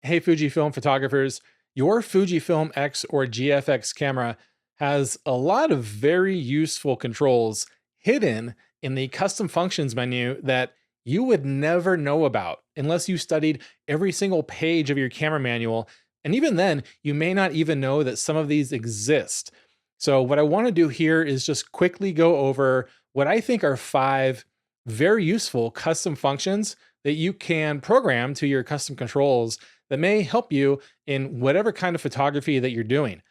Hey, Fujifilm photographers, your Fujifilm X or GFX camera has a lot of very useful controls hidden in the custom functions menu that you would never know about unless you studied every single page of your camera manual. And even then, you may not even know that some of these exist. So, what I want to do here is just quickly go over what I think are 5 very useful custom functions that you can program to your custom controls that may help you in whatever kind of photography that you're doing.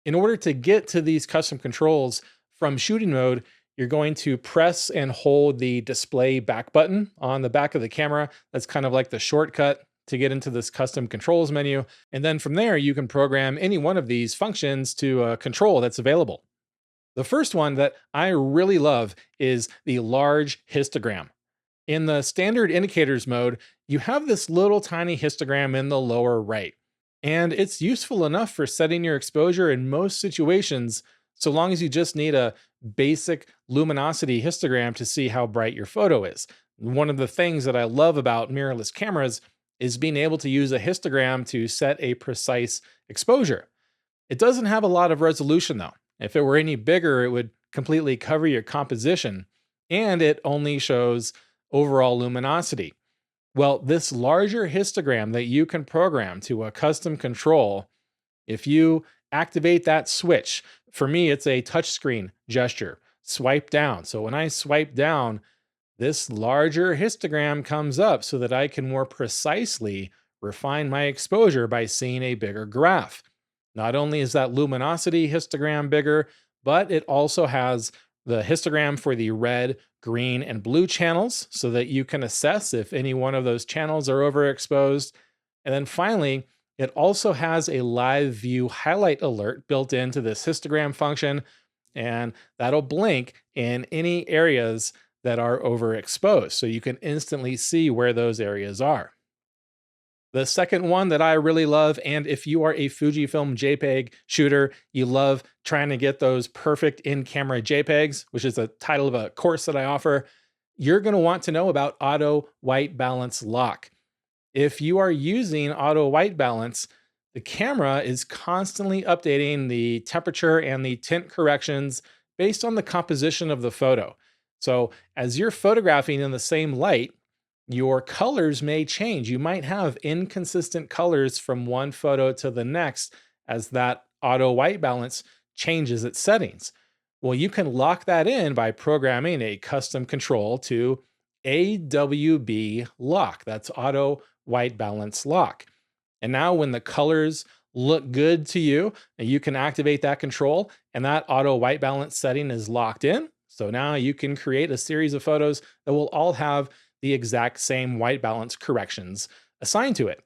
In order to get to these custom controls from shooting mode, you're going to press and hold the display back button on the back of the camera. That's kind of like the shortcut to get into this custom controls menu. And then from there, you can program any one of these functions to a control that's available. The first one that I really love is the large histogram. In the standard indicators mode, you have this little tiny histogram in the lower right. And it's useful enough for setting your exposure in most situations, so long as you just need a basic luminosity histogram to see how bright your photo is. One of the things that I love about mirrorless cameras is being able to use a histogram to set a precise exposure. It doesn't have a lot of resolution though. If it were any bigger, it would completely cover your composition, and it only shows overall luminosity. Well, this larger histogram that you can program to a custom control, if you activate that switch, for me, it's a touchscreen gesture, swipe down. So when I swipe down, this larger histogram comes up so that I can more precisely refine my exposure by seeing a bigger graph. Not only is that luminosity histogram bigger, but it also has the histogram for the red, green, and blue channels so that you can assess if any one of those channels are overexposed. And then finally, it also has a live view highlight alert built into this histogram function, and that'll blink in any areas that are overexposed. So you can instantly see where those areas are. The second one that I really love, and if you are a Fujifilm JPEG shooter, you love trying to get those perfect in-camera JPEGs, which is the title of a course that I offer, you're going to want to know about auto white balance lock. If you are using auto white balance, the camera is constantly updating the temperature and the tint corrections based on the composition of the photo. So as you're photographing in the same light, your colors may change. You might have inconsistent colors from one photo to the next as that auto white balance changes its settings. Well, you can lock that in by programming a custom control to AWB lock. That's auto white balance lock. And now when the colors look good to you, you can activate that control and that auto white balance setting is locked in. So now you can create a series of photos that will all have the exact same white balance corrections assigned to it.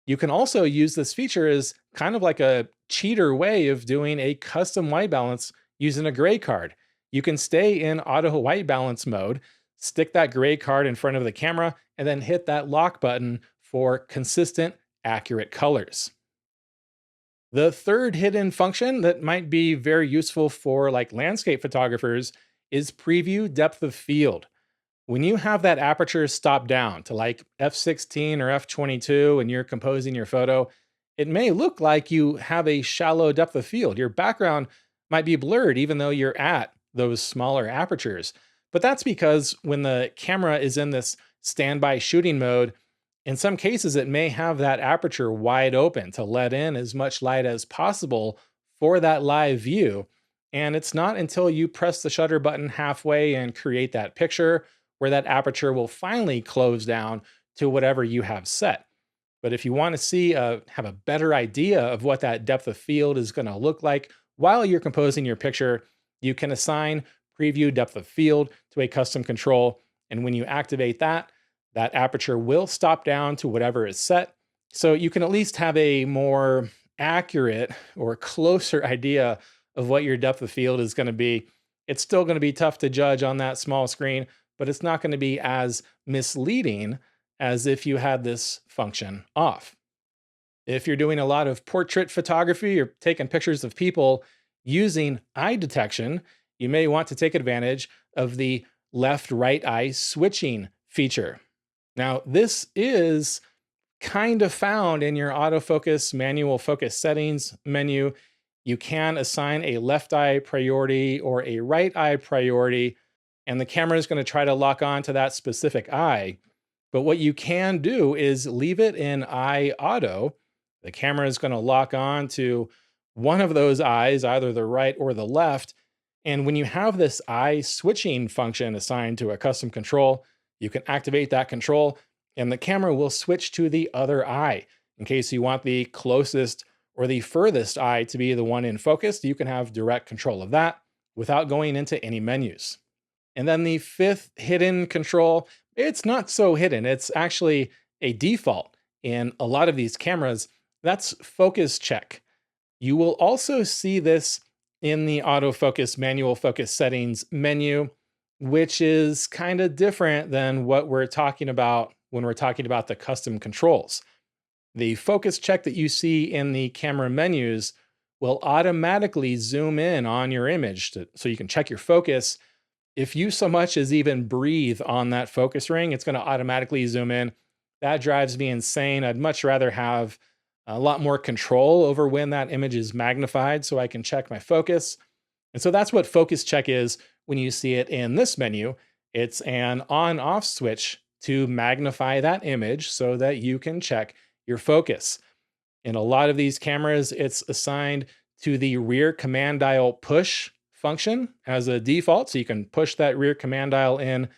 You can also use this feature as kind of like a cheater way of doing a custom white balance using a gray card. You can stay in auto white balance mode, stick that gray card in front of the camera, and then hit that lock button for consistent, accurate colors. The third hidden function that might be very useful for like landscape photographers is preview depth of field. When you have that aperture stopped down to like f16 or f22 and you're composing your photo, it may look like you have a shallow depth of field. Your background might be blurred even though you're at those smaller apertures. But that's because when the camera is in this standby shooting mode, in some cases it may have that aperture wide open to let in as much light as possible for that live view. And it's not until you press the shutter button halfway and create that picture where that aperture will finally close down to whatever you have set. But if you want to see, have a better idea of what that depth of field is going to look like while you're composing your picture, you can assign preview depth of field to a custom control. And when you activate that, that aperture will stop down to whatever is set. So you can at least have a more accurate or closer idea of what your depth of field is going to be. It's still going to be tough to judge on that small screen, but it's not going to be as misleading as if you had this function off. If you're doing a lot of portrait photography or taking pictures of people using eye detection, you may want to take advantage of the left-right eye switching feature. Now, this is kind of found in your autofocus manual focus settings menu. You can assign a left eye priority or a right eye priority, and the camera is going to try to lock on to that specific eye. But what you can do is leave it in eye auto. The camera is going to lock on to one of those eyes, either the right or the left. And when you have this eye switching function assigned to a custom control, you can activate that control and the camera will switch to the other eye. In case you want the closest or the furthest eye to be the one in focus, you can have direct control of that without going into any menus. And then the fifth hidden control, it's not so hidden. It's actually a default in a lot of these cameras. That's focus check. You will also see this in the autofocus manual focus settings menu, which is kind of different than what we're talking about when we're talking about the custom controls. The focus check that you see in the camera menus will automatically zoom in on your image so you can check your focus. If you so much as even breathe on that focus ring, it's going to automatically zoom in. That drives me insane. I'd much rather have a lot more control over when that image is magnified so I can check my focus. And so that's what focus check is when you see it in this menu. It's an on-off switch to magnify that image so that you can check your focus. In a lot of these cameras, it's assigned to the rear command dial push function as a default. So you can push that rear command dial in,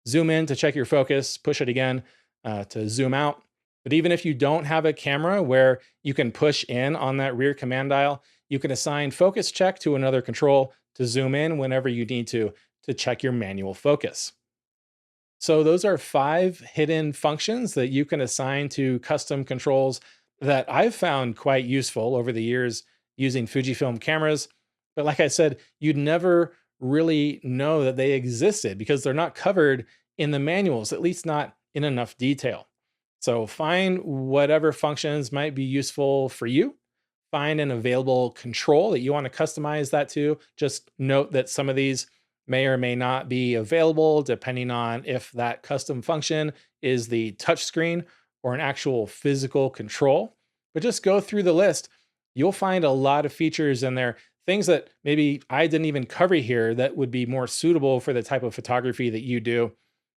zoom in to check your focus, push it again to zoom out. But even if you don't have a camera where you can push in on that rear command dial, you can assign focus check to another control to zoom in whenever you need to check your manual focus. So those are 5 hidden functions that you can assign to custom controls that I've found quite useful over the years using Fujifilm cameras. But like I said, you'd never really know that they existed because they're not covered in the manuals, at least not in enough detail. So find whatever functions might be useful for you. Find an available control that you want to customize that to. Just note that some of these may or may not be available depending on if that custom function is the touchscreen or an actual physical control. But just go through the list. You'll find a lot of features in there, things that maybe I didn't even cover here that would be more suitable for the type of photography that you do.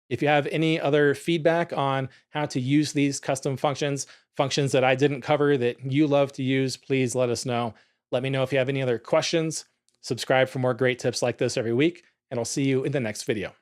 If you have any other feedback on how to use these custom functions that I didn't cover that you love to use, please let us know. Let me know if you have any other questions. Subscribe for more great tips like this every week, and I'll see you in the next video.